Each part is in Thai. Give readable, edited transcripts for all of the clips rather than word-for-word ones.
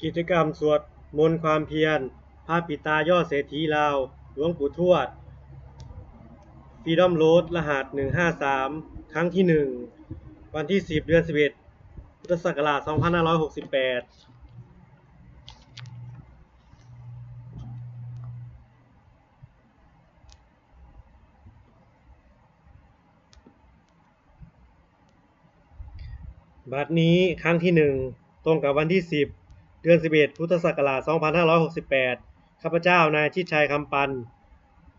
กิจกรรมสวดมนต์ความเพียรพระปิตายอดเศรษฐีลาวหลวงปู่ทวดฟรีดอมโรดรหัส153ครั้งที่1วันที่10เดือน11พุทธศักราช2568บัดนี้ครั้งที่1ตรงกับวันที่10เดือน11พุทธศักราช2568ข้าพเจ้านายชิดชัยคำปัน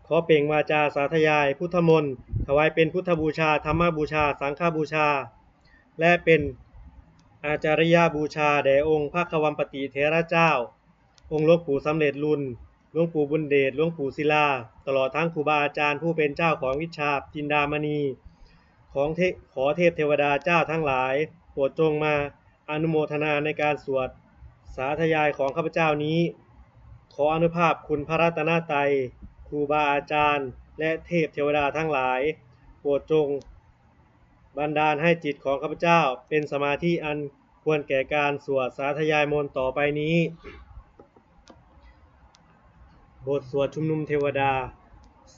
ขอเปล่งวาจาสาธยายพุทธมนต์ถวายเป็นพุทธบูชาธรรมบูชาสังฆบูชาและเป็นอาจาริยบูชาแด่องค์พระควัมปติเถระเจ้าองค์หลวงปู่สำเร็จรุ่นหลวงปู่บุญเดชหลวงปู่ศิลาตลอดทั้งครูบาอาจารย์ผู้เป็นเจ้าของวิชาจินดามณีขอเทพเทวดาเจ้าทั้งหลายโปรดจงมาอนุโมทนาในการสวดสาธยายของข้าพเจ้านี้ขออนุภาพคุณพระรัตนตรัยครูบาอาจารย์และเทพเทวดาทั้งหลายโปรดจงบันดาลให้จิตของข้าพเจ้าเป็นสมาธิอันควรแก่การสวดสาธยายมนต์ต่อไปนี้บทสวดชุมนุมเทวดา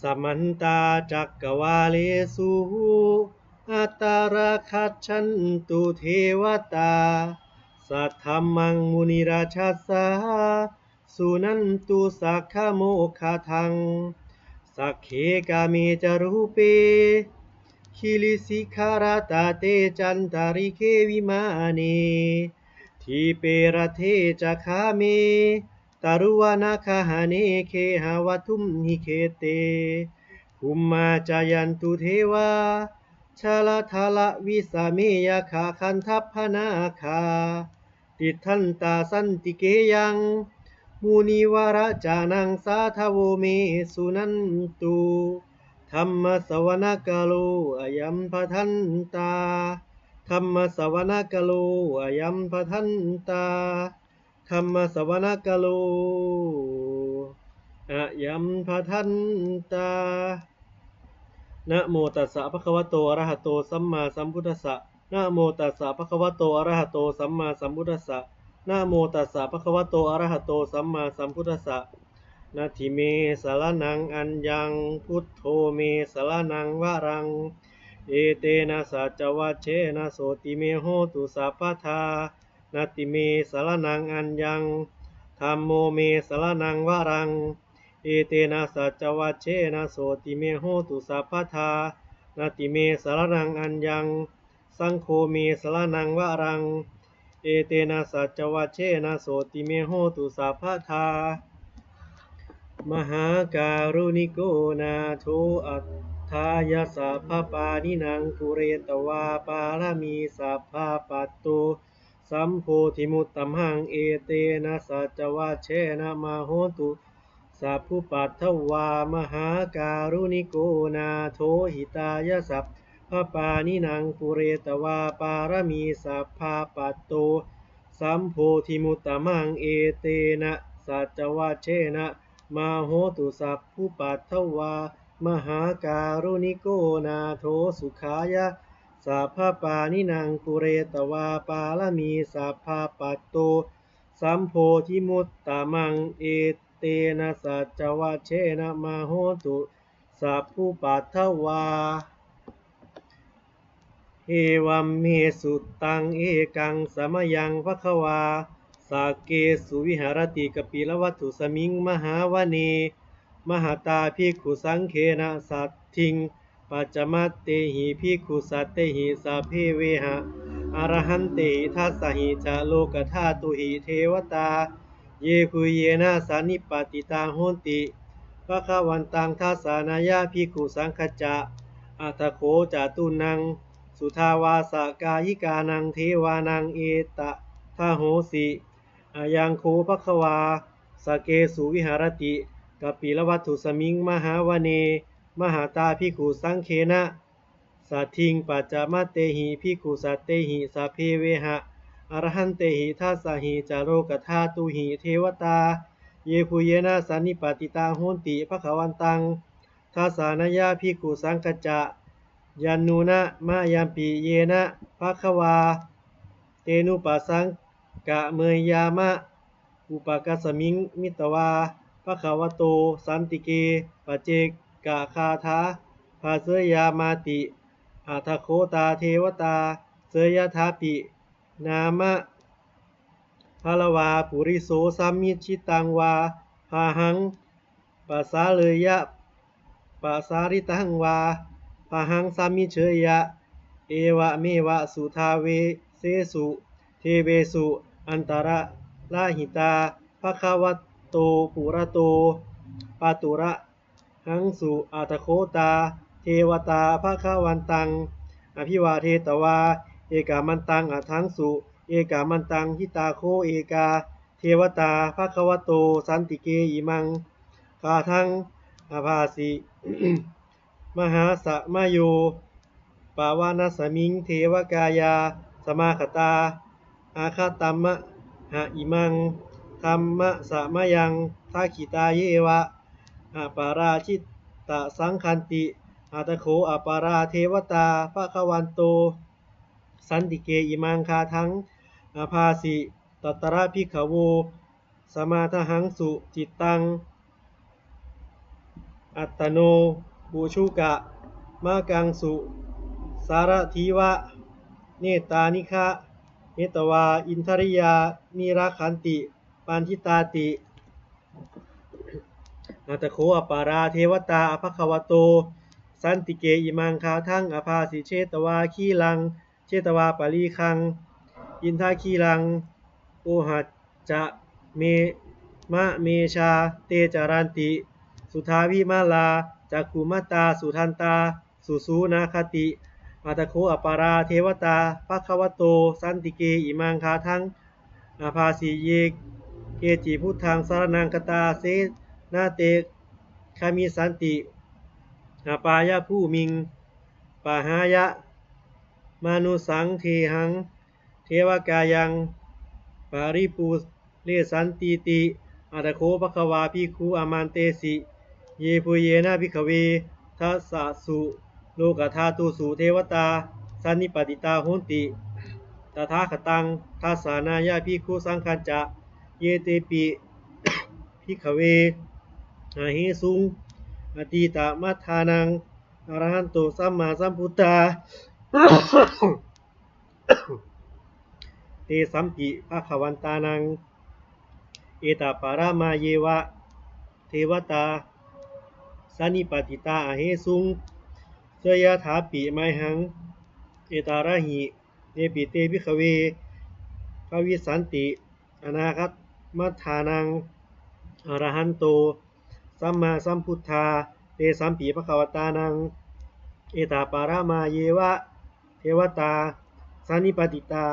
สัมมันตาจักกวาเลสุอัตตาราคัจฉันตุเทวตาสัทธัมมังมุนิราชสสาสุนันตุสักขโมคทังสักเขกาเมจรูเปคิลิสิคารตาเตจันตาริเควิมาเนทีเประเทจะคาเมตารุวานาคาหาเนเคหาวัตุมหิเคเตภุมมาจายันตุเทวาชาลทาละวิสาเมยคาคันทัพพนาคาติทันตาสันติเกยังมุนิวรจานังสาทโวเมสุนันตุธรรมสวนกาโลอยัมปทันตาธรรมสวนกาโลอยัมปทันตาธรรมสวนกาโลอะยัมปทันตานะโมตัสสะภะคะวะโตอะระหะโตสัมมาสัมพุทธัสสะนะโมตัสสะภะคะวะโตอะระหะโตสัมมาสัมพุทธัสสะนะโมตัสสะภะคะวะโตอะระหะโตสัมมาสัมพุทธัสสะนาทิเมสารนังอัญญังพุทโธเมสารนังวะรังเอเตนะสัจวัชเชนะโสติเมโหตุสัพพทานาติเมสารนังอัญญังธัมโมเมสารนังวะรังเอเตนะสัจวัชเชนะโสติเมโหตุสัพพทานาติเมสารนังอัญญังสังโฆเมสารนังวะรังเอเตนะสัจวัชเชนะโสติเมโหตุสัพพทามหาการุณิโกนาโถอัฏฐายาสัพพปานินังปุเรตวาปารมีสัพพปัตโตสัมโพธิมุตตมังเอเตนะสัจวัชเชนะมโหตุสัพพุปัตถวามหาการุณิโกนาโถหิตายาสัพพปานินังปุเรตวาปารมีสัพพปัตโตสัมโพธิมุตตมังเอเตนะสัจวัชเชนะมโหตุสัพพุปัตถวามหาการุณิโกนาโถสุขายะสัพพปานินังปุเรตวาปารมีสัพพปัตโตสัมโพธิมุตตมังเอเตนะสัจวัชเชนะมโหตุสัพพุปัตถวาเอวัมเมสุตังเอกังสมยังภควาสาเกสุวิหารติกปิลวัตถุสมิงมหาวเนมหตาภิกขุสังเขนะสัตถิงปัจจมัตเตหิภิกขุสัตเตหิสัพเพเวหะอรหันเตหิทัสสหิจะโลกธาตุหิเทวตาเยคุเยนะสันนิปติตาโหนติภคะวันตังทัสสานายาภิกขุสังคจะอัตถโขจตุนังสุทาวาสกายิกานังเทวานังเอตะทาโหสิอายังโคภควาสเกสุวิหารติกปิลวัตถุสมิงมหาวเนมหาตาภิกขุสังเคนะสัทธิงปัจจมัตเตหิภิกขุสัตเตหิสัพเพเวหะอรหันเตหิทัสสหิจาโรกธาตุหิเทวตาเยคุเยนะสันนิปติตาโหนติภคะวันตังทัสสานายาภิกขุสังคจะยันนูนะมะยัมปิเยนะภควาเตนุปัสสังกะเมยยามะ อุปกัสสมิงมิตวาภควโตสันติเกปเจกะคาทาภาเสยามาติอาทโคตาเทวตาเสยทาปินามะภาลวาปุริโสสัมมิชิตังวาพาหังปัสสาเลยยะปัสสาริตังวาพาหังสัมมิเชยะเอวะเมวะสุทาเวเสสุเทเวสุอันตระลาหิตาภควโตปุระโตปาตุระหังสุอาตโคตาเทวตาภควันตังอภิวาเทตวาเอกามันตังอัทังสุเอกามันตังหิตาโคเอกาเทวตาภควโตสันติเกอิมังคาทังอภาสิ มหาสะมะโยปาวานัสสมิงเทวกายาสมาคตาอาคาตัมมะหะอิมังธัมมะสะมะยังทักขิตาเยวะอะปาราชิตตะสังคันติอาตโขอะปาราเทวตาภะคะวันโตสันติเกอิมังคาทังอาภาสิตัตตระภิกขโวสมาทหังสุจิตตังอัตตโนบูชุกะมากังสุสารทีวะเนตานิคะเนตวาอินทริยานิราคันติปันทิตาติอัตโขอปาราเทวตาอภควโตสันติเกอิมังคาทังอภาสิเชตวาคีลังเชตวาปาลีคังอินทาคีลังโอหัจจะเมมะเมชาเตจารันติสุทาวิมาลาจักขุมตาสุทันตาสุสูนาคติอัตโขอปาราเทวตาภควโตสันติเกอิมังคาทังอาภาสิเยเกจิพุทธังสารนังกตาเสนาเตคามิสันติอาปายะผู้มิงปาหายะมานุสังเทหังเทวกายังปาริปูเลสันติติอัตโขภควาภิกขุอามันเตสิเยปุเยนะภิกขเวทัสสะสุโลกธาตุสุเทวตาสันนิปติตาโหนติตถาคตังทัสสานายะภิกขุสังฆัจจะเยเตปิภิกขเวอาหิสุงอตีตมัฏฐานังอรหันโตสัมมาสัมพุทธา เตสัมปิภควันตานังเอตาปารามาเยวะเทวตาสันนิปติตาอาเหสุงเสยถาปิไมหังเอตาระหิเนปิเตภิกขเวภวิสันติอนาคัตมัฏฐานังอรหันโตสัมมาสัมพุทธาเตสัมปีภควตานังเอตาปารามาเยวะเทวตาสันนิปติตา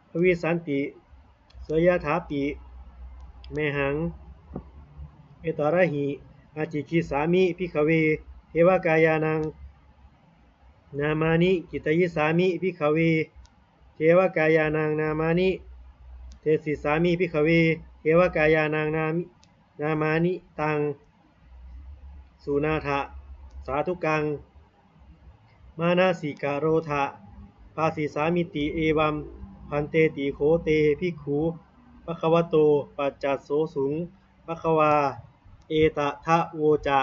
ภวิสันติเสยถาปิเมหังเอตาระหิอาจิคิสามิภิกขเวเทวกายานังนามานิกิตยิสามิภิกขเวเทวกายานังนามานิเทสิสามิภิกขเวเทวกายานังนามานิตังสุนาถะสาธุกังมานาสิกาโรทะภาสิสามิติเอวัมพันเตติโคเตภิกขุภควโตปัจจัสโสสุงภควาเอตทะโวจะ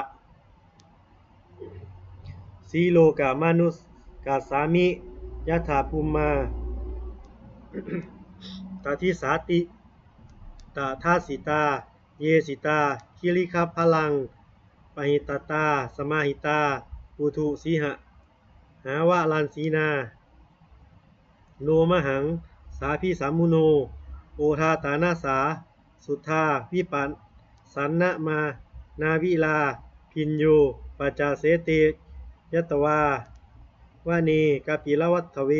สีโลกามานุสกาสามิยะถาภูมา ตทิสาติตทาสิตาเยสิตาคิริคพลังปหิตตาสมาหิตาปุถุสีหะหาวะลันสีนาโนมหังสาพิสัมมุโนโอทาตานาสาสุทธาวิปันสันนะมานาวิลาพินโยปัจจาเสเตยตวาวะเนกาปิลวัตถเว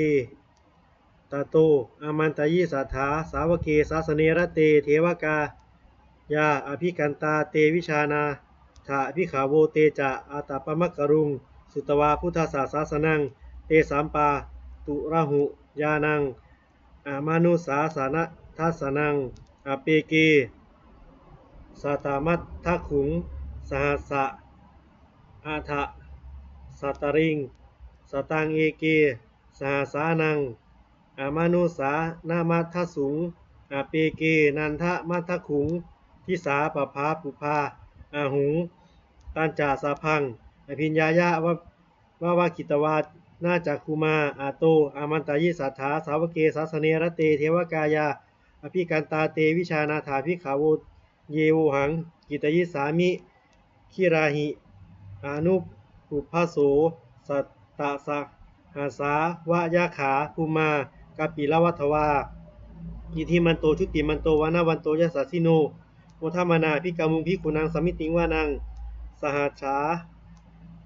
ตโตอามันตยิสัทธาสาวเกสาสเนระเตเทวกายาอภิกันตาเตวิชานาถาภิกขโวเตจะอาตาปมักกรุงสุตวาพุทธศาสนังเตสัมปาตุระหุยานังอามานุสาสานะทัสสนังอเปเกสตามัตทะขุงสหัสสะอาทะสัตตริงสตังเอเกสหัสสานังอามานุสานามัททะสุงอ อาเปเกนันทะมัทะขุงทิสาปภาปุภาอาหุงตันจาสาพังอภิญญายะวกิตวานาจักคุมาอาโตอามันตายิสัทธาสาวเกสาสเนรเตเทวกายาอภิกันตาเตวิชานาถาภิกขาวเยวหังกิตยิสามิคิราหิอานุปุพพโสสัตตะสะหาสาวะยะขาภูมากาปิลวัทวาอิทิมันโตชุติมันโตวานาวันโตยะสสสิโนโมทัมมานาภิกามุงภิกขุนังสมิติงวานังสหัสฉา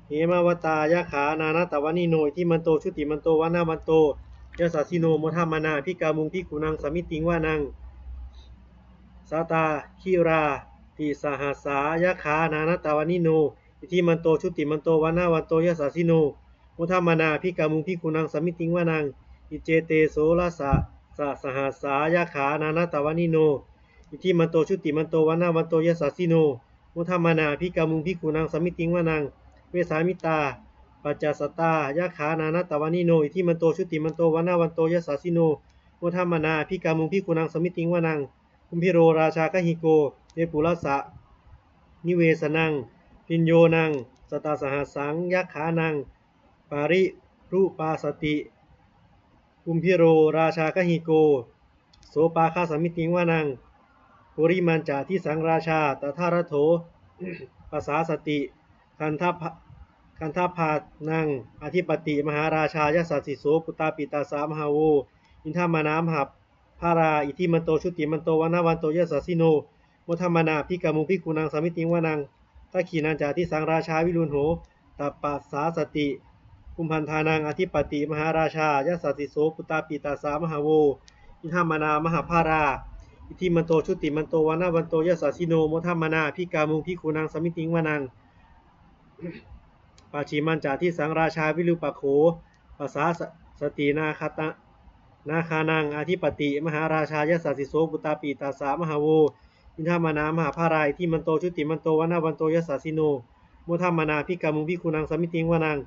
เหมาวตายะขานานาตวานิโนอิทิมันโตชุติมันโตวานาวันโตยะสสสิโนโมทัมมานาภิกามุงภิกขุนังสมิติงวานังสาตาคิราติสหัสสายะขานานาตวานิโนอิทิมันโตชุติมันโตวานาวันโตยะสสสิโนโมทัมมานาภิกามุงภิกขุนังสมิติงวานังอิเจเตโสละสะสหัสสายะขานานาตวานิโนอิทิมันโตชุติมันโตวานาวันโตยะสสสิโนโมทัมมานาภิกามุงภิกขุนังสมิติงวานังเวสามิตาปัจจสตายะขานานาตวานิโนอิทิมันโตชุติมันโตวานาวันโตยะสสสิโนโมทัมมานาภิกามุงภิกขุนังสมิติงวานังคุมพิโรราชากหิโกเนปุรัสสะนิเวสนังพิญโยนังสตาสหัสสังยักขานังปาริรูปาสติคุมพิโรราชากหิโกโสปาคาสมิติงวานังปุริมันจาที่สังราชาตถารโถภาษาสติคันทพานังอธิปติมหาราชายสัสสิโสปุตตาปิตาสามหาโวอินทามานามหับพาราอิทิมันโตชุติมันโตวานาวันโตยะสสสิโนโมทัมมานาภิกามุงภิกขุนังสมิติงวานังทักขีนันจาที่สังราชาวิรุณโหตัปปัสสาสติคุมพันธานังอธิปติมหาราชายสัสสิโสปุตตาปิตาสามหาโวอินทามานามหาพาราอิทิมันโตชุติมันโตวานาวันโตยะสสสิโนโมทัมมานาภิกามุงภิกขุนังสมิติงวานังปาชิมันจาที่สังราชาวิรุปโขภาษาสตินาคตะนาคานังอธิปติมหาราชายสัสสิโสปุตตาปิตาสามหาโวอินทามานามหาพารายที่มันโตชุติมันโตวานาวันโตยะสสสิโนโมทัมมานาภิกามุงภิกขุนังสมิติงวานัง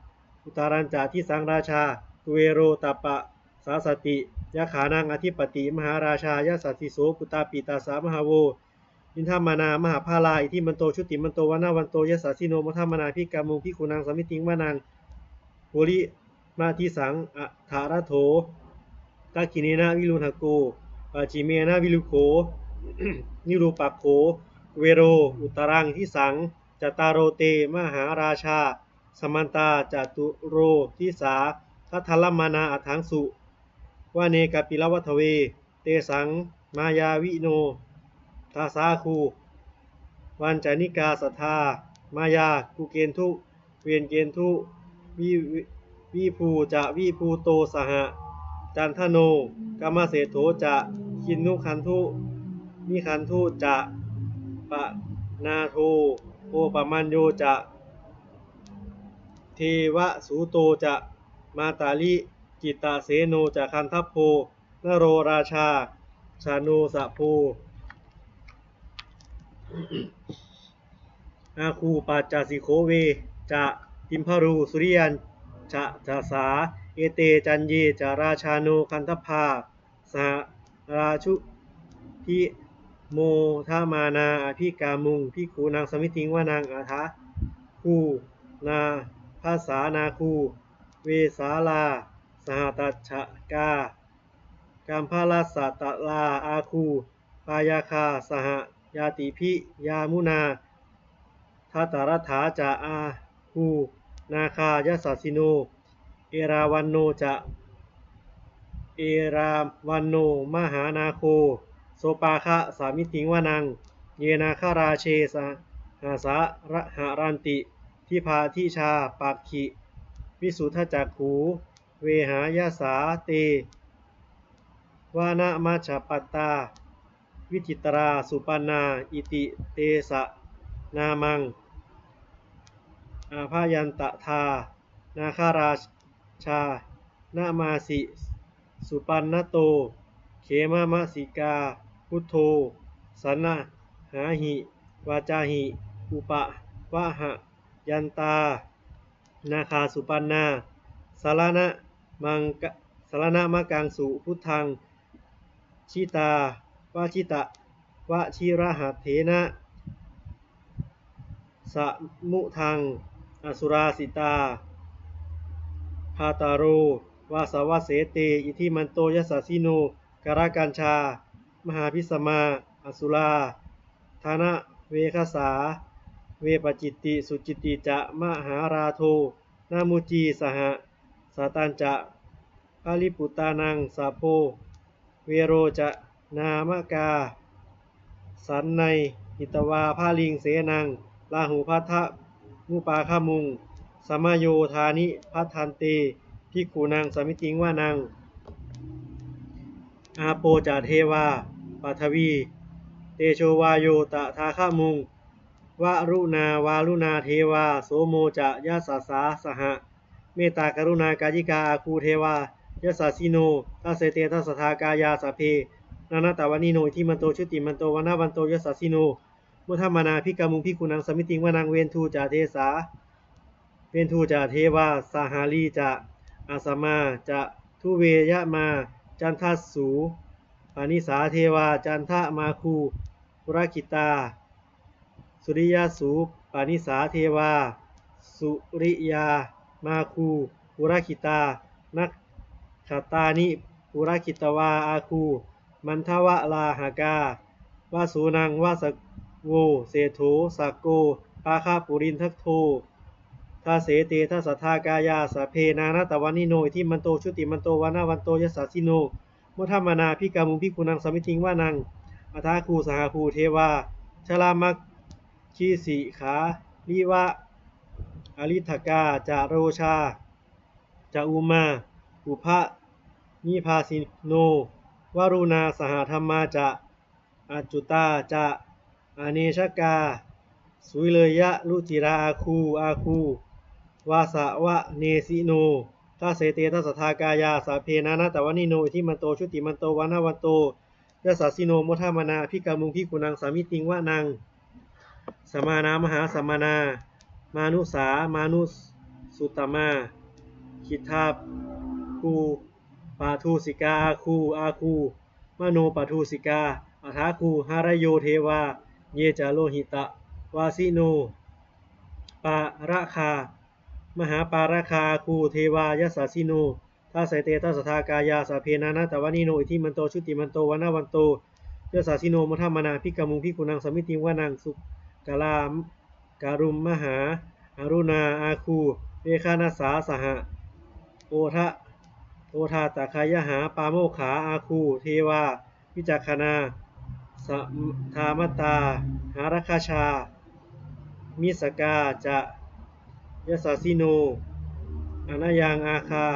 อุตารัญจาที่สังราชาตุเวโรตัปปะสาสติยะขานังอธิปติมหาราชายสัสสิโสปุตตาปิตาสามหาโวอินทามานามหาพาราอิที่มันโตชุติมันโตวานาวันโตยะสสสิโนโมทัมมานาภิกามุงภิกขุนังสมิติงวานังโพริมาทิสังอัฏฐารโถตักขิเนนะวิรุณหโกปาจิเมนะวิรุโข นิรูปักโขเวโรอุตรังทิสังจตารโรเตมหาราชาสมันตาจตุโรทิสาทัทธลมานาอัถังสุวาเนกปิลวัทเวเตสังมายาวิโนทาสาคูวันจานิกาสัทธามายากุเกนทุเวียนเกนทุวิภูจะวิภูโตสหจันทโนกามเสโถจะคินนุคันทุนิคันทุจะปะนาโทโอปมัญโยจะเทวสูโตจะมาตาลิจิตตเสโนจะคันทัพโพนโรราชาชาโนสะโพอาคูปัจจสิโคเวจะติมพรูสุริยันจะสาเอเตจันเยจะราชาโนคันทพาสหราชุพิโมทามานาอภิกามุงภิกขุนางสมิติงวานางอาทะคูนาภาษานาคูเวสาลาสหตัชกากัมพาลาสัตลาอาคูปายาคาสหยาติพิยามุนาทัตตรัฐาจะอาคูนาคายสัสสิโนเอราวันโนจะเอราวันโนมหานาโคโสปาคะสามิติงวานังเยนาคาราเชสหาสาระหารันติทิพาทิชาปักขิวิสุทธจักขูเวหายาสาเตวานะมัชฌปัตตาวิจิตราสุปันนาอิติเตสะนามังอาภายันตทานาคาราชานามาสิสุปันนโตเขมมะสิกาพุทโธสันนะหาหิวาจาหิอุปะวะหะยันตานาคาสุปันนาสารณะมังสารณะมะกังสุพุทธังชิตา วชิตะวชิรหัตเถนะสมุทังอสุราสิตาพาตาโรวาสวเสเตอิทิมันโตยัสสสิโนกรกัญชามหาพิสมาอสุราธานะเวคสาเวปจิตติสุจิตติจะมหาราโทนามุจีสหสาตัญจะปาลิปุตตานังสาโพเวโรจะนามกาสันในหิตวาภาลิงเสนังลาหูพัทธมุปาคามุงสมโยธานิพัทธันเตภิกขุนังสมิติงวานังอาโปจาเทวาปัทวีเตโชวาโยตะทาคามุงวะรุณาวารุณาเทวาโสโมจะยะสสสาสหะเมตตากรุณากายิกาอาคูเทวายะสสสิโนทัสเสเตทัสสทากายาสพเพนานาตาวานิโนอิทิมันโตชุติมันโตวนาวันโตยะสสสิโนมุทัมมานาภิกามุงภิกขุนังสมิติงวานังเวนทูจาเทสาเวนทูจาเทวาสหาลีจะอาสมาจะทุเวยะมาจันทัสสูปานิสาเทวาจันทะมาคูปุรคิตาสุริยสูปานิสาเทวาสุริยามาคูปุรคิตานักขตานิปุรคิตวาอาคูมันทวะลาหากาวาสูนังวาสโวเสโถสักโกปาคาปุรินทักโททาเสเตทัสสทากายาสเพนานาตวานิโนอิทิมันโตชุติมันโตวานาวันโตยัสสสิโนมุทัมมานาภิกามุงภิกขุนังสมิติงวานังอัฏฐาคูสหคูเทวาชลามัคคีสิขาลิวะอริทกาจาโรชาจะอุมาอุภะนิพาสิโนวารุณาสหธรรมาจะอัจจุตาจะอเนชกาสุวิเลยะลุจิราอาคูวาสะวะเนสิโนทัสเสเตทัสสทากายาสาเพนานาตวานิโนอิทิมันโตชุติมันโตวานาวันโตยัสสสิโนมุทัมมานาภิกามุงภิกขุนังสามิติงวะนังสมานามหาสมนามานุสามานุสุตมาคิทาคูปาทูสิกาอาคูมโนปาทูสิกาอัฏฐาคูหารโยเทวาเยจาโลหิตะวาสิโนปาระคามหาปาระคาคูเทวายัสสสิโนทัสเสเตทัสสทากายาสเพนานาตวานิโนอิทิมันโตชุติมันโตวานาวันโตยัสสสิโนมุทัมมานาภิกามุงภิกขุนังสมิติงวานังสุกาลามการุมมหาอรุณาอาคูเวคานาสาสหะโอทาตะคายหาปาโมขาอาคูเทวาวิจักขณาสธามตาหารคาชามิสกาจะยสสสิโนอนายังอาคา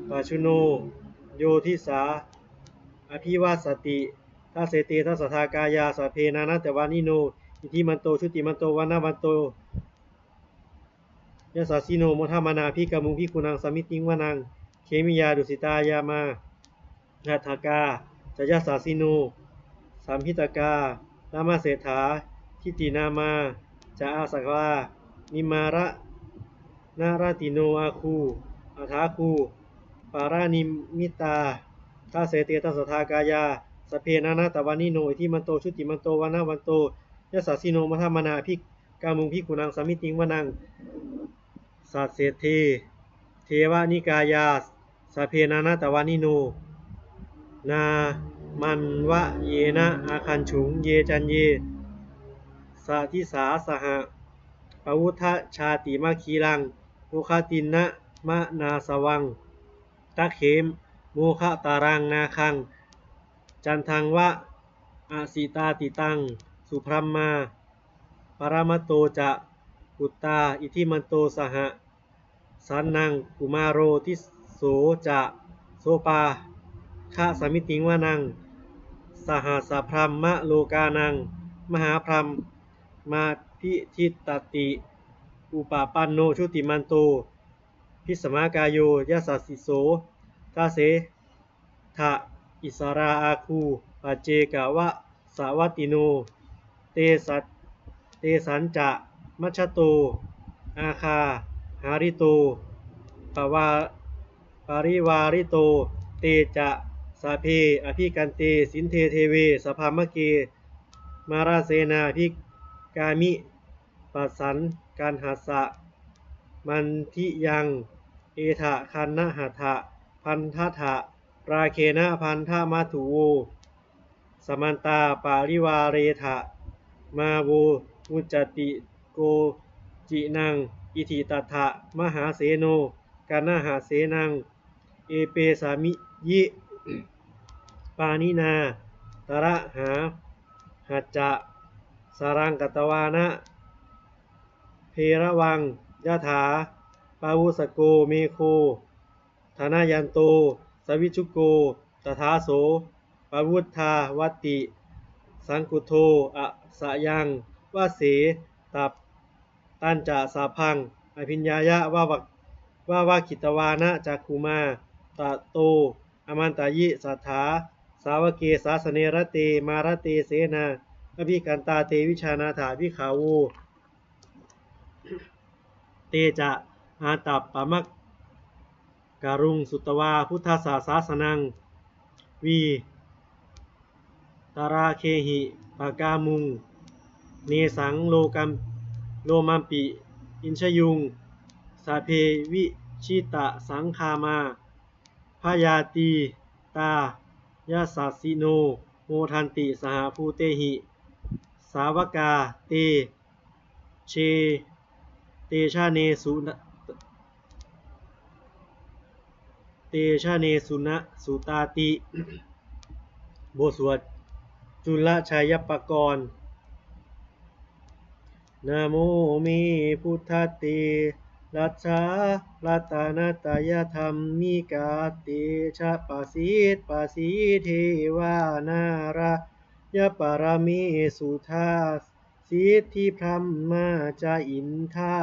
ปัชุโนโยทิสาอภิวาสติทัสเสเตทัสสทากายาสเพนานาตวานิโนอิทิมันโตชุติมันโตวานาวันโตยัสสสิโนมุทัมมานาภิกามุงภิกขุนังสามิติงวานังเขมิยาดุสิตายามาหัตถกาจะยัสสสิโนสัมพิตกาลามาเศรษฐาทิตินามาจะอาสกวานิมาระนาราติโนอาคูอัฏฐาคูปารานิมิตาทัสเสเตทัสสทากายาสเพนานาตวานิโนอิทิมันโตชุติมันโตวานาวันโตยัสสสิโนมุทัมมานาภิกามุงภิกขุนังสามิติงวานังสัสเสเทเทวานิกายาสเพนานาตวานิโนนามันวะเยนะอาคันฉุงเยจันเยสาทิสาสหะปวุทธชาติมาคีรังโมคตินนะมะนาสวังตักเขมโมคะตารังนาคังจันทังวะอาสิตาติตังสุพรัมมาปรามโตจะปุตตาอิทิมันโตสหสันนังกุมารโรทิโสจะโสปาคะสมิติงวานังสหสพรัมมะโลกานังมหาพรัมมาพิทิตติอุปปันโนชุติมันโตพิสมากายโยยัสสสิโสทาเสทะอิสราอาคูปัจเจกวะสาวัติโนเตสันจะมัชโตอาคาหาริโตปริวาริโตเตจะส สาเพอภิกันเตสินเทเทเวสภามะเกมาราเสนาภิกามิปัสสันกันหัสสะมันทิยังเอทะคันนะหัทะพันทะทะราเคนะพันธะมัตุโวสมันตาปาริวาเรทะมาโวมุจจติโกจินังอิทิตัทธะมหาเสโนกันนะหาเสนังเอเปสามิยิปานินาตระหาหัจจะสารังกัตวานะเพระวังยะถาปาวุสโกเมโคธนายันโตสวิชุโกตถาโสปวุธาวัตติสังกุโทอะสะยังวะเสตับตันจะสาพังอภิญญายะวะคิตวานะจักขุมาตะโตอมันตายิสัทธาสาวเกสาสเนรเตมารเตเสนาอภิกันตาเตวิชานาถาภิกขาวูเตจะอาตัปปะมักการุงสุตวาพุทธศาสาสนังวีตาราเคหิปากามุงเนสังโลมัมปิอินชยุงสาเพวิชิตะสังคามาพยาตีตายาสัสสิโนโมทันติสหภูเตหิสาวกาเตเชเตชะเนสุนะสุตาติบทสวดจุลชัยปกรณ์นะโมเมพุทธเตรัชชารัตนาตายธรรมิกาเตชะปะสิเทวานารายะปรเมสุทาสิทธิพรัมมาจาอินทา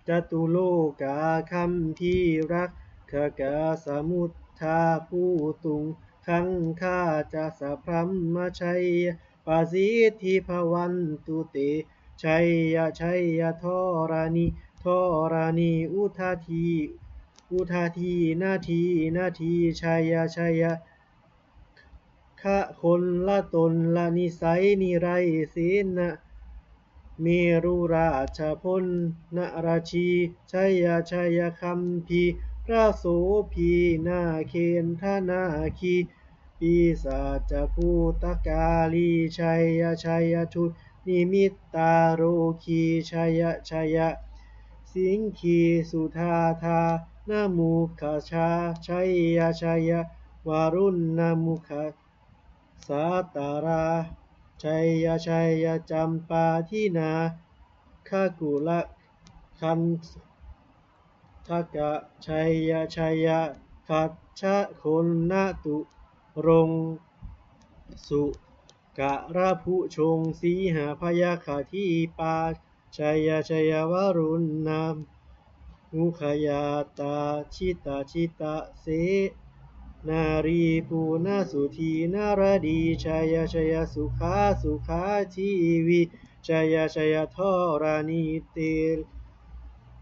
จตุโลกาคัมพีรักขกาสมุทธาผู้ตุงขังข้าจะสะพรัมมาชัยปะสิทธิภวันตุเตชัยยะทรานีอุทาทีนาทีชัยคะคนละตนละนิสัยนิไรเสนะเมรุราชพลนราชีชัยคัมพีพระโสพีนาเคนธนาคีปีศาจภูตกาลีชัยทุนิมิตตาโรคีชัยสิงคีสุธาธานามุขชาชัยวารุณนามุขสาตาราชัยจำปาทินาคากุละคันทกะชัยขัดชะคนนาตุรงสุกะระพุชงสีหาพยาคาทีปาชัยวารุณนามมุขยาตาชิตาเสนารีปูนาสุธีนารดีชัยสุขาชีวิชัยทรานิเต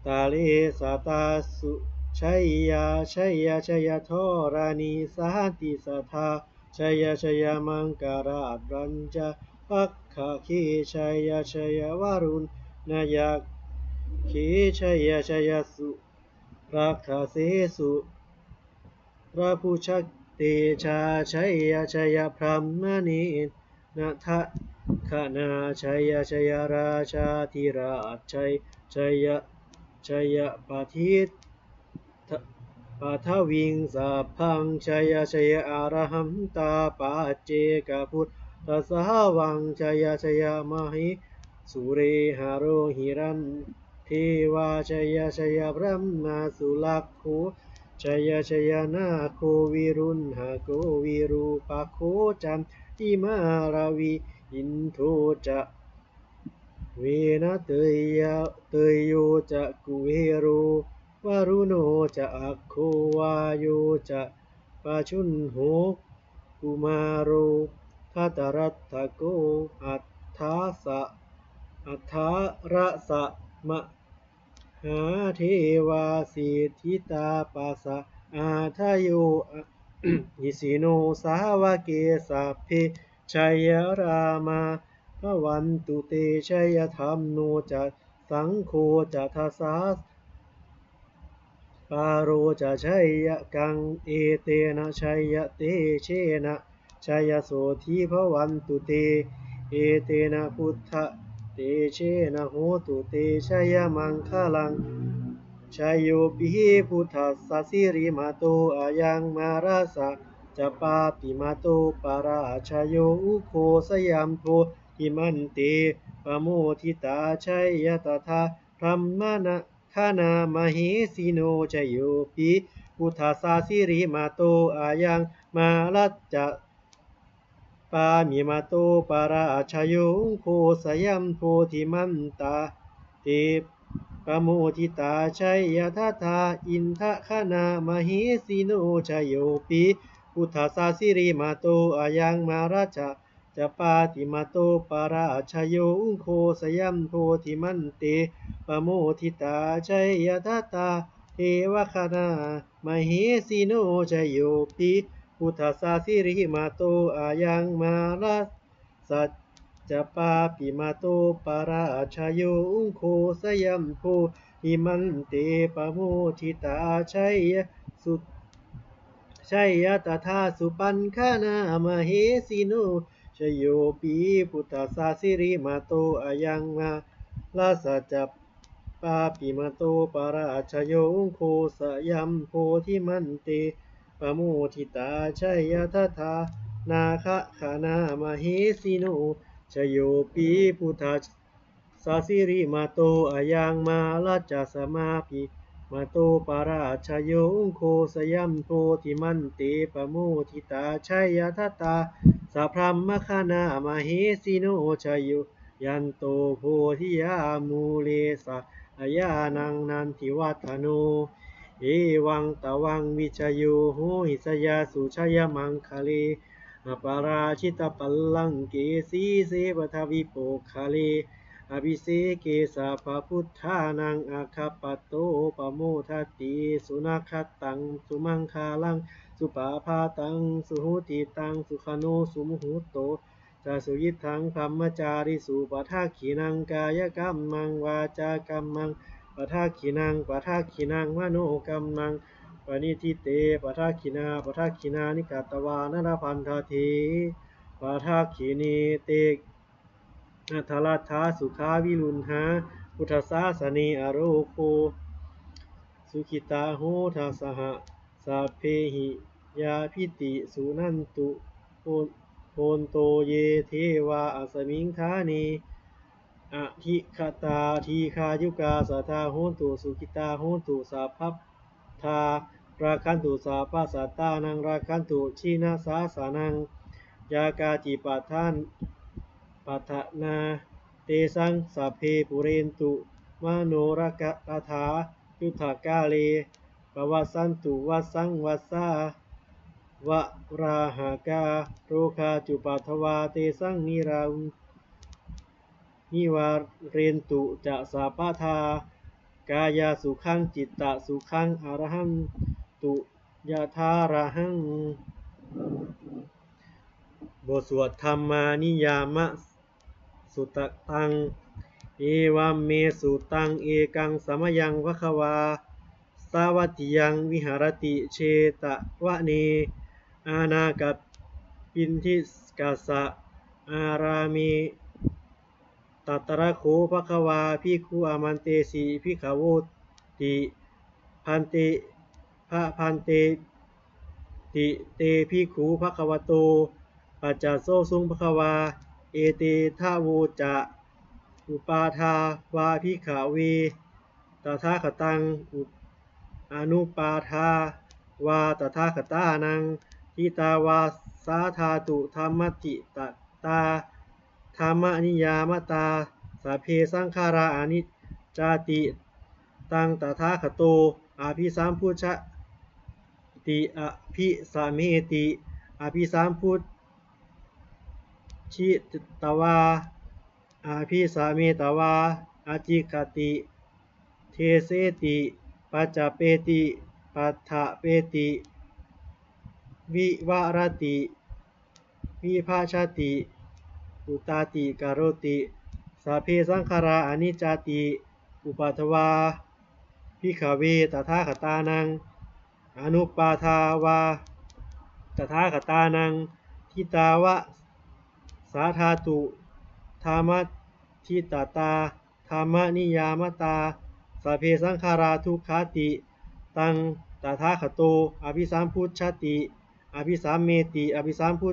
ตาเลสตาสุชัยทรานิสันติสัทธาชัยมังการารัญจปักขะเคชัยวารุณนายักเคชัยสุรักขเสสุพระผู้ชักเตชาชัยพรหมณีนาทะขณาชัยราชาธิราชชัยปาทิตปาทวิงสัพพังชัยอาระหัมตาปาเจกพุทธสหวังชัยมหิสุเรหาโรหิรันเทวาชัยพระมาสุลักขุชัยนาโควิรุณหโกวิรูปโคจันติมาราวีอินโทจะเวนะเตยโยจะกุเวโรวารุโนจะอัคโควาโยจะปาชุนโหกุมาโรทัตรัตถโกอัฏฐาระสะมะหาเทวาสิทธิตาปัสสะอาทโย อิสิโนสาวเกสัพเพชัยรามาภวันตุเตชัยธรรมโนจะสังโฆจะทัสสะปาโรจะชัยยะกังเอเตนะชัยยะเตเชนะชัยโสธีภวันตุเตเอเตนะพุทธเตเชนะโหตุเตชัยมังคลังชัยโยปิพุทธัสสะสิริมาโตอายังมาราสะจะปาปิมาโตปาราชโยอุโคสยามโทหิมันเตปโมทิตาชัยยะตถาพรัมมนะขานามเหสิโนจโยปิพุทธัสสะสิริมาโตอายังมารัจจะปามิมาโตปาราชโยอุโคสยามโทหิมันตาเตปโมทิตาชัยยะทัทาอินทะขานามเหสิโนจโยปิพุทธัสสะสิริมาโตอายังมาราชจะปาติมาโตปาราชโยอุโคสยัมโพธิมันเตปโมทิตาชัยยะทัตตาเทวคณามเหสิโนจโยปิพุทธัสสะสิริมาโตอายังมาราสัจจะปาปิมาโตปาราชโยอุโคสยัมโพหิมันเตปโมทิตาชัยยะสุชัยยะตถาสุปันคานามเหสิโนชโยปีพุทธัสสะสิริมาโตอายังมาลาสัจจปาปิมาโตปาราชโยโคสยัมโพธิมันเตปโมทิตาชัยยะตถานาคะขานามเหสิโนชโยปีพุทธัสสะสิริมาโตอายังมาลาจสมาปิมาโตปาราชโยโคสยัมโพธิมันเตปโมทิตาชัยยะทัตตาสัพพมมคานามเหสิโนชโยยันโตโพธิยามูเลสะอายานังนันทิวัฒโนเอวังตวังวิชโยโหหิสยาสุชยมังคะเลปาราชิตปัลลังเกสีเสปทวิโปคะเลอภิเสเกสะพะพุทธานังอาคาปโตปโมทัตติสุนัขตังสุมังคาลังสุปาพาตังสุหุติตังสุขโนสุมุหุโตจาสุยิทังธรรมจาริสุปทักขินังกายกรรมังวาจากรรมังปทักขินังมโนกรรมังปณิทิเตปทักขินานิกาตวานรพันธเทปทักขินีเตอัทลัทธาสุขาวิรุณหาพุทธศาสนีอโรโคสุขิตาโหทัสหะสัพเพหิยาพิติสุนันตุโพนโตเยเทวาอัสมิงธานีอธิคตาทีคายุกาสัทธาโหตุสุขิตาโหตุสัพพทาราคันตุสัพพสัตตานังราคันตุชินาสาสานังยากาจิปัฏฐานปัฏนาเตสังสัพเพปุเรนตุมโนรกะตถายุทธกาเลปวัสสันตุวัสสังวัสสาวะราหากาโรคาจุปัทวาเตสังนิวาเรนตุจะสัพพทากายาสุขังจิตตสุขังอรหันตุยะธาระหังบทสวดธรรมานิยามะสุตตังเอวัมเมสุตังเอกังสมยังวะควาสาวัติยังวิหารติเชตวะเนอานากัปปินทิสกัสสะอารามีตัตระโขภควาภิกขุอามันเตสีภิกขโวติพันเตพันเตติเตภิกขุภควโตปัจจโสสุงภควาเอเตทาโวจะอุปาทาวาภิกขเวตถาคตังอนุปาทาวาตถาคตานังทิตาวาสาธาตุธรรมติตตาธรรมนิยามตาสัพเพสังขาราอนิจจติตังตถาคโตอภิสัมพุชติอภิสเมติอภิสัมพุชิตวาอภิสเมตวาอจิกติเทเสติปัจจเปติปัฏฐเปติ วิวารติวิภาชติอุตาติกโรติสัพเพสังขาราอนิจจติอุปัฏฐวาภิกขเวตถาคตานังอนุปาทาวาตถาคตานังทิตาวะสาธาตุธรรมทิตตาธรรมนิยามตาสัพเพสังขาราทุกขติตังตถาคโตอภิสัมพุชชติอภิสัมเมติอภิสัมพุ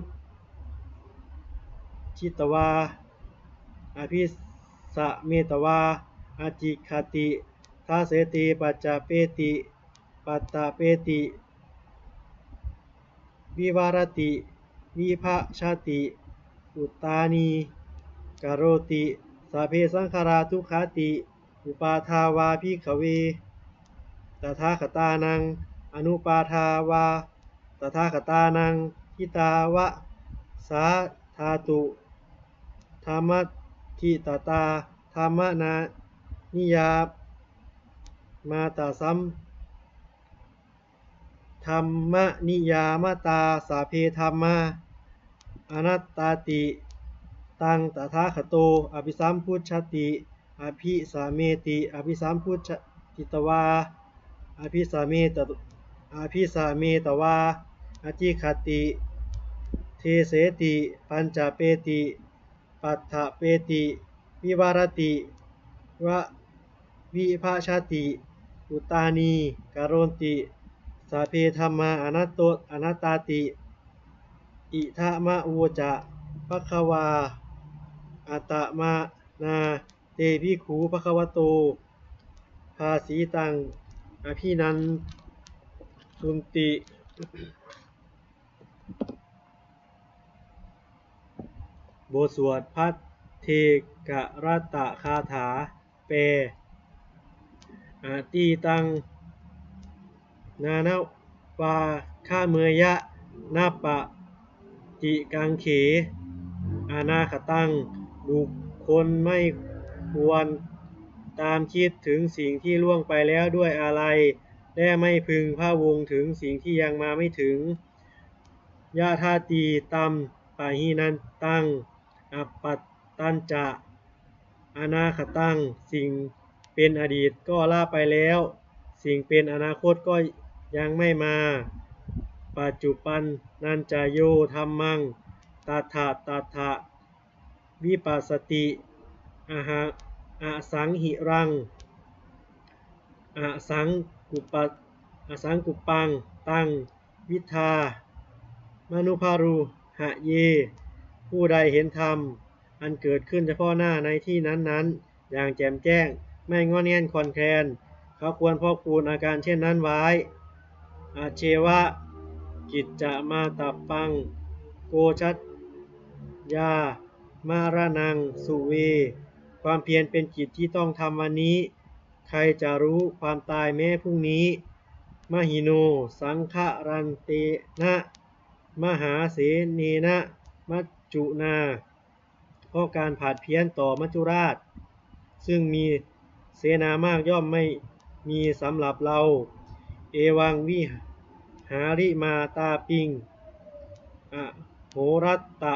ชิตวาอภิสะเมตวาอจิคติทาเสติปัจจเปติปัตตะเปติวิวารติวิภาชติอุตตานีกโรติสัพเพสังขาราทุกขติอุปาทาวาภิกขเวตถาคตานังอนุปาทาวาตถาคตานังทิตาวะสาธาตุธรรมทิตตาธรรมนานิยามาตาสัมธรรมนิยามตาสัพเพธัมมาอนัตตาติตังตถาคโตอภิสัมพุชชติอภิสาเมติอภิสัมพุชติตวาอภิสาเมตวาอจิคติเทเสติปัญจเปติปัฏฐเปติวิวารติวะวิภาชติอุตานีกโรนติสัพเพธัมมาอนัตตาติอิทะมะโวจะภควาอัตตมานาเตภิกขุภควโตภาสีตังอภินันทุนติบทสวดพัทเทกรัตตคาถาแปลอาตีตังนานาวาข้าเมยะนาปะจิกังเขอนาคตังบุคคลไม่ควรตามคิดถึงสิ่งที่ล่วงไปแล้วด้วยอะไรและไม่พึงพะวงถึงสิ่งที่ยังมาไม่ถึงยะธาตีตัมปะหินันตังอปัตตัญจะอนาคตังสิ่งเป็นอดีตก็ละไปแล้วสิ่งเป็นอนาคตก็ยังไม่มาปัจจุบันนันจะโยธัมมังตัถะวิปัสสติอสังหิรังอสังกุปปังตังวิทามนุภารุหะเยผู้ใดเห็นธรรมอันเกิดขึ้นเฉพาะหน้าในที่นั้นๆอย่างแจ่มแจ้งไม่งอแงนคลอนแคลนเขาควรพอกพูนอาการเช่นนั้นไว้อาเชวะกิจจะมาตับปังโกชัจยามารนังสุเวความเพียรเป็นกิจที่ต้องทำวันนี้ใครจะรู้ความตายแม้พรุ่งนี้มหิโนสังฆรันเตนะมหาเสเนนะมัจจุนาเพราะการผาดเพี้ยนต่อมัจจุราชซึ่งมีเสนามากย่อมไม่มีสำหรับเราเอวังวิหาริมาตาปิงอโหรัตตะ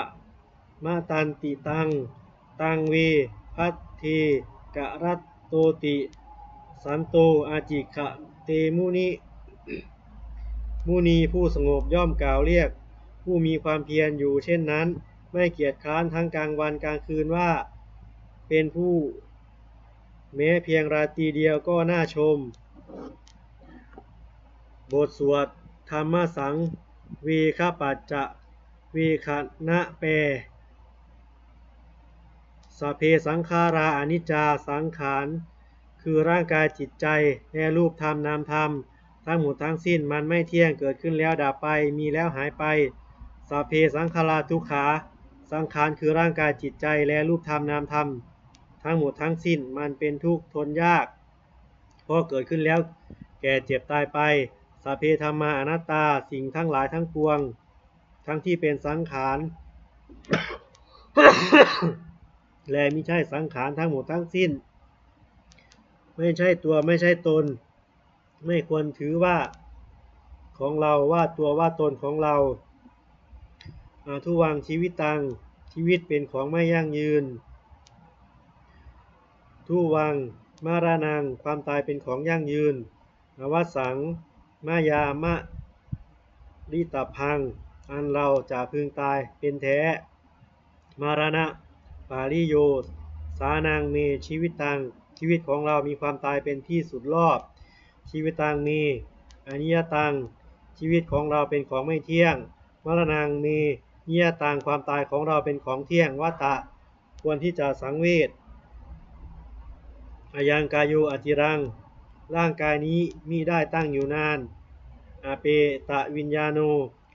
มาตันติตังเวพัทเทกะรัตโตติสันโตอาจิขะเตมุนีผู้สงบย่อมกล่าวเรียกผู้มีความเพียรอยู่เช่นนั้นไม่เกียจคร้านทั้งกลางวันกลางคืนว่าเป็นผู้แม้เพียงราตรีเดียวก็น่าชมบทสวดธรรมสังเวคปัจจะเวคนะแปลสัพเพสังขาราอนิจจาสังขารคือร่างกายจิตใจและรูปธรรมนามธรรมทั้งหมดทั้งสิ้นมันไม่เที่ยงเกิดขึ้นแล้วดับไปมีแล้วหายไปสัพเพสังขาราทุกขาสังขารคือร่างกายจิตใจและรูปธรรมนามธรรมทั้งหมดทั้งสิ้นมันเป็นทุกข์ทนยากเพราะเกิดขึ้นแล้วแก่เจ็บตายไปสัพเพธัมมาอนัตตาสิ่งทั้งหลายทั้งปวงทั้งที่เป็นสังขาร และมิใช่สังขารทั้งหมดทั้งสิ้นไม่ใช่ตัวไม่ใช่ตนไม่ควรถือว่าข ของเราว่าตัวว่าตนของเราทุวังชีวิตตังชีวิตเป็นของไม่ยั่งยืนทุวังมารานังความตายเป็นของยั่งยืนวสังมายามะริตพังอันเราจะพึงตายเป็นแท้มารณะปาริโยสานังเมชีวิตตังชีวิตของเรามีความตายเป็นที่สุดรอบชีวิตตังมีอนิยตังชีวิตของเราเป็นของไม่เที่ยงมรณังมีนิยตังความตายของเราเป็นของเที่ยงวัตตะควรที่จะสังเวชอายังกายโยอจิรังร่างกายนี้มิได้ตั้งอยู่นานอาเปตะวิญญาโน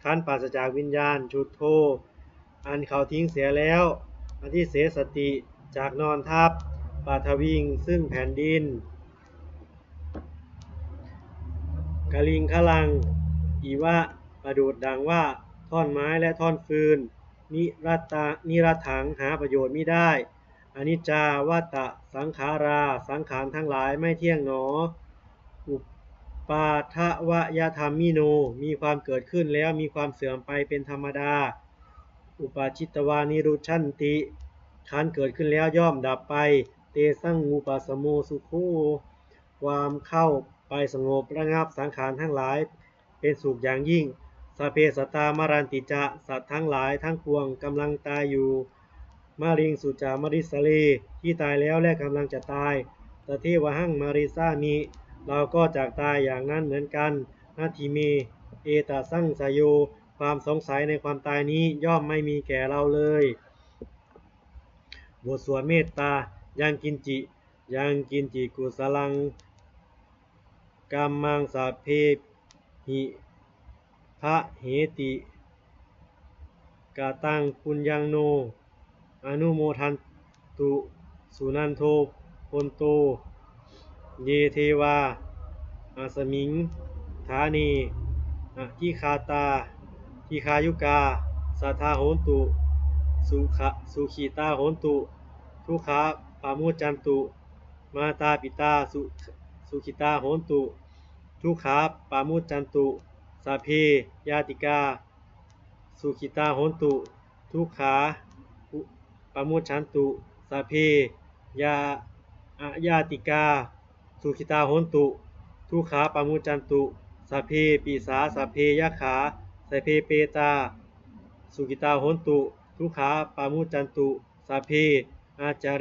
ขันธ์ปราศจากวิญญาณจุดโทอันเขาทิ้งเสียแล้วอธิเสสติจากนอนทับปาทวิงซึ่งแผ่นดินกะลิงคะลังอีวะประดูดดังว่าท่อนไม้และท่อนฟืนนิรัตถังหาประโยชน์มิได้อนิจจาวัตตะสังขาราสังขารทั้งหลายไม่เที่ยงหนออุปาทวยธรรมมิโนมีความเกิดขึ้นแล้วมีความเสื่อมไปเป็นธรรมดาอุปาจิตวานิรุชันติขันเกิดขึ้นแล้วย่อมดับไปเตสังอุปสโมสุโขความเข้าไปสงบระงับสังขารทั้งหลายเป็นสุขอย่างยิ่งสเพสตามรันติจะสัตว์ทั้งหลายทั้งปวงกำลังตายอยู่มาริงสุจามริสเลที่ตายแล้วและกำลังจะตายตเทวหังมาริซามิเราก็จากตายอย่างนั้นเหมือนกันนาทีเมเอตสังสยโยความสงสัยในความตายนี้ย่อมไม่มีแก่เราเลยบทสวดเมตตายังกินจิกุสลังกัมมังสัพเพหิพระเหติกาตังปุญญังโนอนุโมทันตุสุนันโทพนโตเยเทวาอาสมิงฐานีทิคาตาทิคายุกาสัทธาโหนตุสุขีตาโหนตุทุกขาปามุจันตุมาตาปิตาสุขิตาโหนตุทุกขาปามุจันตุสัพเพยาติกาสุขิตาโหนตุทุกขาปามุจันตุสัพเพยาติกาสุขิตาโหนตุทุกขาปามุจันตุสัพเพปิสาสัพเพยขาสัพเพเปตาสุขิตาโหนตุทุกขาปามุจันตุสัพเพอาจา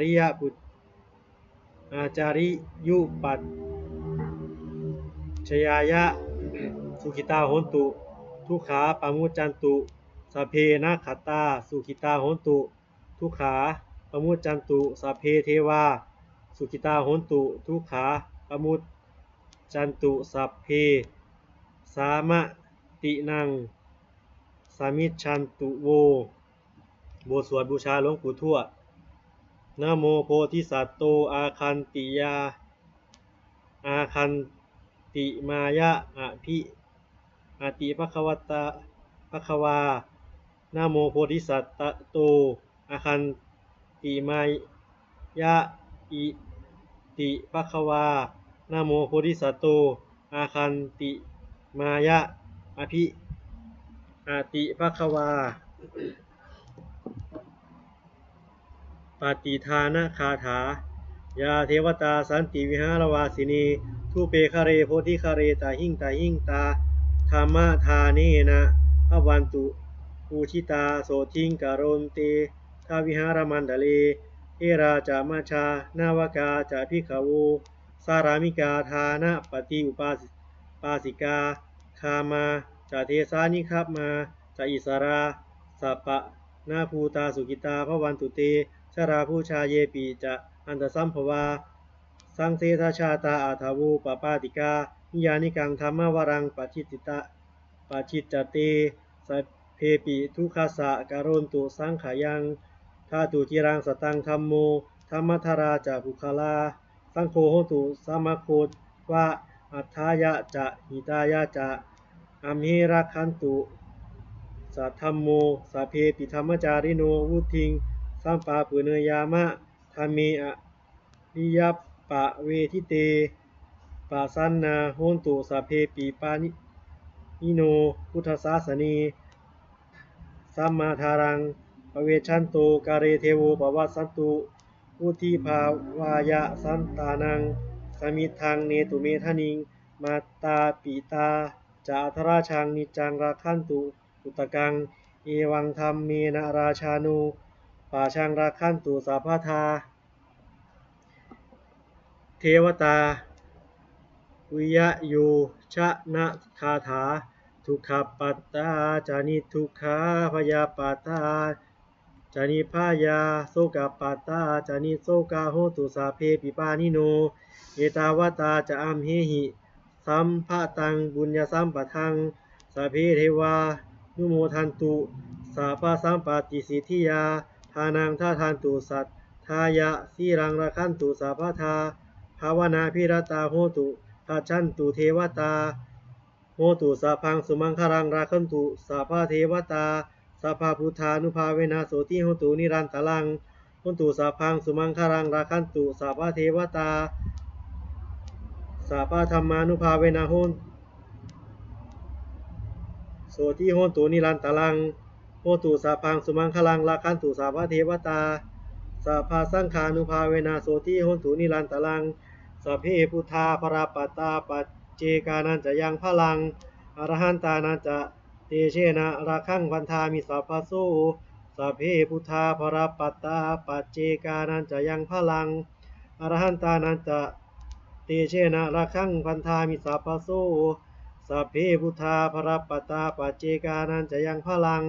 ริยุปัตชยายะสุขิตาโหนตุทุกขาปามุจันตุสัพเพนะขัตตาสุขิตาโหนตุทุกขาปามุจันตุสัพเพเทวาสุขิตาโหนตุทุกขาปามุจันตุสัพเพสามะตินังสามิชันตุโวบทสวดบูชาหลวงปู่ทวดนะโมโพธิสัตโตอาคันติมายะอติภควตาภควานะโมโพธิสัตโตอาคันติมายะอิติภควานะโมโพธิสัตโตอาคันติมายะอติภควาปฏิทานะคาถายาเทวตาสันติวิหารวาสินีทุเปคะเรโพธิคะเรตาหิงตาธรรมทาเนนะภวันตุปูชิตาโสทิงกโรนเตทาวิหารมันดเลเอราจามาชานาวกาจาภิกขโวสารามิกาทานะปฏิอุปาสิกาคามาจาเทสานิคับมาจาอิสราสัปปะนาภูตาสุกิตาภวันตุเตชราผู้ชาเยปีจะอันตสัมภวาสังเสทชาตาอาทาวูปปาติกานิยานิกังธรรมวรังปัจจิตเตสัพเพปิทุกขสะการุนตุสังขายังธาตุจิรังสตังธรรมโมธรรมธาราจะภุคลาสังโฆโหตุสัมมโคตวะอัฏฐายะจะหิตายะจะอัมเหรักขันตุสัทธัมโมสัพเพปิธรรมจาริโนวุทิงสัมปาปุเนยามะธรรมเมอริยปะเวทิเตปัสสันนาโหนตุสัพเพปิ อิโนพุทธศาสนีสัมมาทารังปเวชันโตกาเรเทโวปวัสสันตุอุทิภาวายะสันตานังสมิทังเนตุเมทนิงมาตาปิตาจาทราชังนิจังราคันตุอุตกังเอวังธรรมเมนะราชานุปาชังราคันตุสัพพทาเทวตาวิยะโยชะนะคาถาทุกขปัตตาจานิทุกขาพยาปัตตาจานิพายาโสกปัตตาจานิโสกาโหตุสาเพปิปานิโนเอตาวตาจะอัมเหหิสัมภะตังบุญญสัมปทังสาเพเทวานุโมทันตุสาปะสัมปติสิทธิยาทานังท่าทานตุสัตทายะสีรังราคันตุสาพทาภาวนาพิรตาโหตุทัชันตุเทวตาโหตุสาพังสุมังคลังราคันตุสาภาเทวตาสัพพพุทธานุภาเวนะโสติโหตุนิรันตลังโหตุสาพังสุมังคลังราคันตุสาภาเทวตาสัพพธรรมานุภาเวนะโหโสติโหตุนิรันตลังโหตุสาพังสุมังคลังราคันตุสาภาเทวตาสัพพสังฆานุภาเวนะโสติโหตุนิรันตลังสัพเพพุทธาปราปัตตาปัจเจกานันจะยังพลังอรหันตานันจะเตเชนะราคังพันธามิสัพพโสสัพเพพุทธาปราปัตตาปัจเจกานันจะยังพลังอรหันตานันจะเตเชนะราคังพันธามิสัพพโสสัพเพพุทธาปราปัตตาปัจเจกานันจะยังพลัง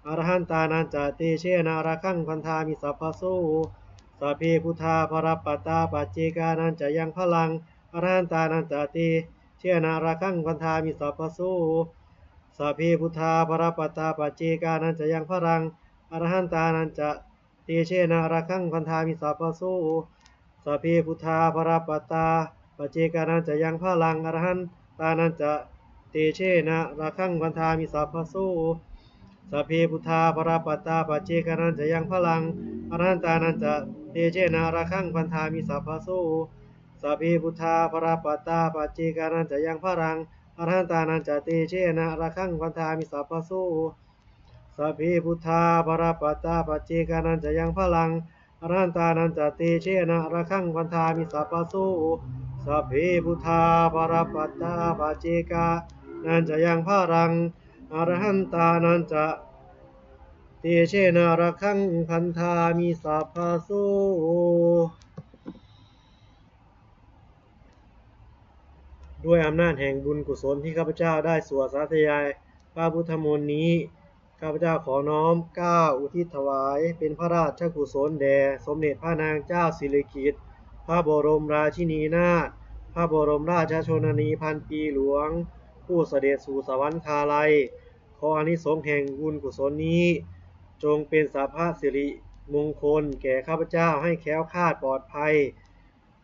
อรหันตานันจะเตเชนะราคังพันธามิสัพพโสสัพเพพุทธาปราปัตตาปัจเจกานันจะยังพลังอรหันตานันจะเตเชนะราคังพันธามิสัพพโสสัพเพพุทธาปราปัตตาปัจเจกานันจะยังพลังอรหันตานันจะเตเชนะราคังพันธามิสัพพโสสัพเพพุทธาปราปัตตาปัจเจกานันจะยังพลังอรหันตานันจะเตเชนะราคังพันธามิสัพพโสสัพเพพุทธาปราปัตตาปัจเจกานันจะยังพลังอรหันตานันจะเตเชนะราคังพันธามิสัพพโสสัพเพพุทธาปราปัตตาปัจเจกานันจะยังพลังอรหันตานันจะเตเชนะราคังพันธามิสัพพโสสัพเพพุทธาปราปัตตาปัจเจกานันจะยังพลังอรหันตานันจะเตเชนะราคังพันธามิสัพพโสสัพเพพุทธาปราปัตตาปัจเจกานันจะยังพลังอรหันตานันจะเตเชนะราคังพันธามิสัพพโสด้วยอำนาจแห่งบุญกุศลที่ข้าพเจ้าได้สวดสาธยายพระพุทธมนต์นี้ข้าพเจ้าขอน้อมเกล้าอุทิศถวายเป็นพระราชกุศลแด่สมเด็จพระนางเจ้าสิริกิติ์พระบรมราชินีนาถพระบรมราชชนนีพันปีหลวงผู้เสด็จสู่สวรรคาลัยขออานิสงส์แห่งบุญกุศลนี้จงเป็นสัพพสิริมงคลแก่ข้าพเจ้าให้แคล้วคลาดปลอดภัย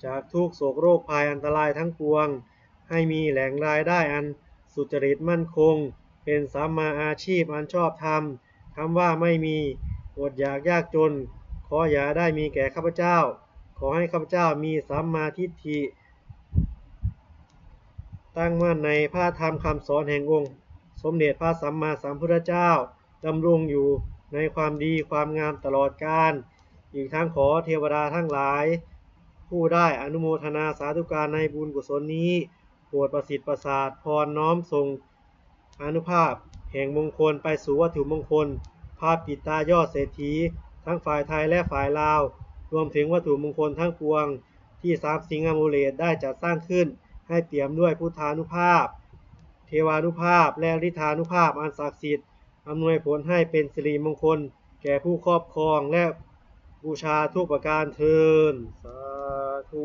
จากทุกโศกโรคภัยอันตรายทั้งปวงให้มีแหล่งรายได้อันสุจริตมั่นคงเป็นสัมมาอาชีพอันชอบธรรมคำว่าไม่มีอดอยากยากจนขออย่าได้มีแก่ข้าพเจ้าขอให้ข้าพเจ้ามีสัมมาทิฏฐิตั้งมั่นในพระธรรมคำสอนแห่งองค์สมเด็จพระสัมมาสัมพุทธเจ้าดำรงอยู่ในความดีความงามตลอดกาลอีกทั้งขอเทวดาทั้งหลายผู้ได้อนุโมทนาสาธุการในบุญกุศลนี้โปรดประสิทธิ์ประสาทพรน้อมส่งอานุภาพแห่งมงคลไปสู่วัตถุมงคลภาพปิดตายอดเศรษฐีทั้งฝ่ายไทยและฝ่ายลาวรวมถึงวัตถุมงคลทั้งปวงที่สามสิงห์อโมเลตได้จัดสร้างขึ้นให้เปี่ยมด้วยพุทธานุภาพเทวานุภาพและฤทธานุภาพอันศักดิ์สิทธิ์อำนวยผลให้เป็นสิริมงคลแก่ผู้ครอบครองและบูชาทุกประการเทินสาธุ